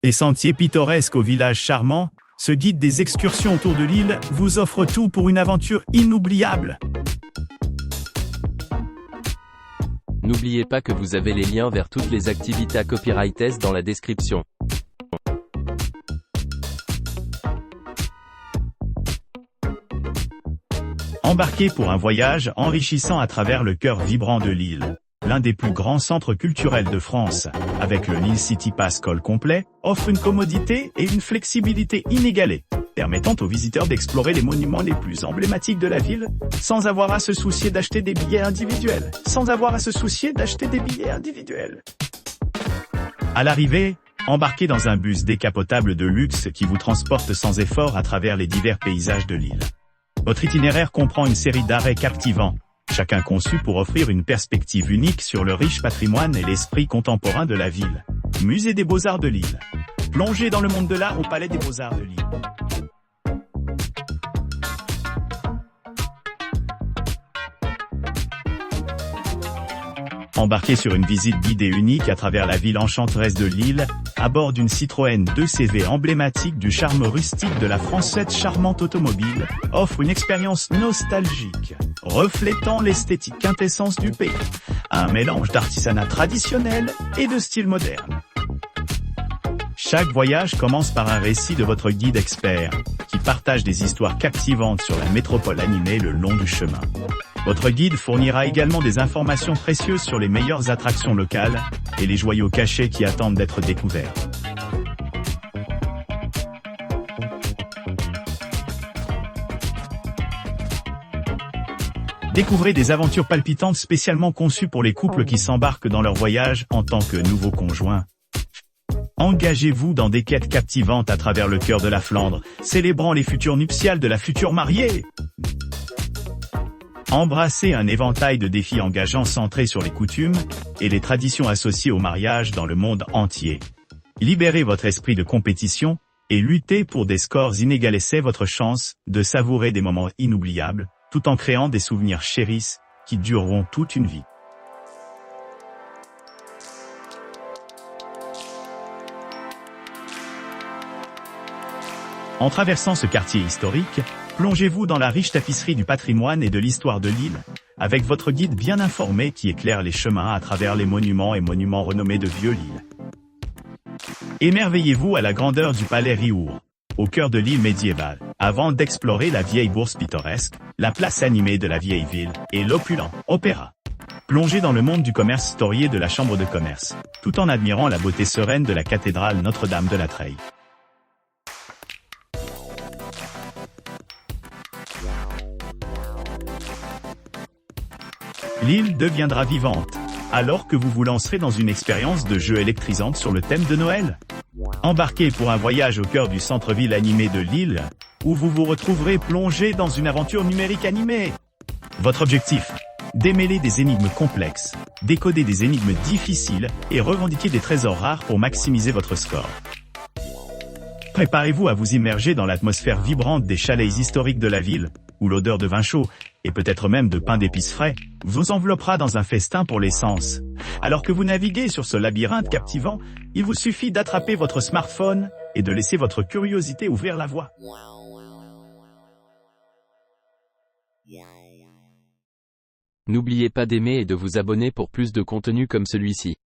Des sentiers pittoresques au village charmant, ce guide des excursions autour de l'île vous offre tout pour une aventure inoubliable. N'oubliez pas que vous avez les liens vers toutes les activités copyrightées dans la description. Embarquez pour un voyage enrichissant à travers le cœur vibrant de l'île. L'un des plus grands centres culturels de France, avec le Lille City Pass Call complet, offre une commodité et une flexibilité inégalées, permettant aux visiteurs d'explorer les monuments les plus emblématiques de la ville, sans avoir à se soucier d'acheter des billets individuels. À l'arrivée, embarquez dans un bus décapotable de luxe qui vous transporte sans effort à travers les divers paysages de l'île. Votre itinéraire comprend une série d'arrêts captivants, chacun conçu pour offrir une perspective unique sur le riche patrimoine et l'esprit contemporain de la ville. Musée des Beaux-Arts de Lille. Plongez dans le monde de l'art au Palais des Beaux-Arts de Lille. Embarquez sur une visite guidée unique à travers la ville enchanteresse de Lille, à bord d'une Citroën 2CV emblématique du charme rustique de la France. Cette charmante automobile offre une expérience nostalgique, reflétant l'esthétique quintessence du pays, un mélange d'artisanat traditionnel et de style moderne. Chaque voyage commence par un récit de votre guide expert, qui partage des histoires captivantes sur la métropole animée le long du chemin. Votre guide fournira également des informations précieuses sur les meilleures attractions locales et les joyaux cachés qui attendent d'être découverts. Découvrez des aventures palpitantes spécialement conçues pour les couples qui s'embarquent dans leur voyage en tant que nouveaux conjoints. Engagez-vous dans des quêtes captivantes à travers le cœur de la Flandre, célébrant les futures nuptiales de la future mariée. Embrassez un éventail de défis engageants centrés sur les coutumes et les traditions associées au mariage dans le monde entier. Libérez votre esprit de compétition et luttez pour des scores inégalés. C'est votre chance de savourer des moments inoubliables, tout en créant des souvenirs chéris qui dureront toute une vie. En traversant ce quartier historique, plongez-vous dans la riche tapisserie du patrimoine et de l'histoire de l'île, avec votre guide bien informé qui éclaire les chemins à travers les monuments et monuments renommés de Vieux-Lille. Émerveillez-vous à la grandeur du palais Riour, au cœur de l'île médiévale, avant d'explorer la vieille bourse pittoresque, la place animée de la vieille ville et l'opulent opéra. Plongez dans le monde du commerce historié de la Chambre de commerce, tout en admirant la beauté sereine de la cathédrale Notre-Dame de la Treille. L'île deviendra vivante, alors que vous vous lancerez dans une expérience de jeu électrisante sur le thème de Noël. Embarquez pour un voyage au cœur du centre-ville animé de Lille, où vous vous retrouverez plongé dans une aventure numérique animée. Votre objectif ? Démêler des énigmes complexes, décoder des énigmes difficiles et revendiquer des trésors rares pour maximiser votre score. Préparez-vous à vous immerger dans l'atmosphère vibrante des chalets historiques de la ville, où l'odeur de vin chaud, et peut-être même de pain d'épices frais, vous enveloppera dans un festin pour les sens. Alors que vous naviguez sur ce labyrinthe captivant, il vous suffit d'attraper votre smartphone et de laisser votre curiosité ouvrir la voie. N'oubliez pas d'aimer et de vous abonner pour plus de contenu comme celui-ci.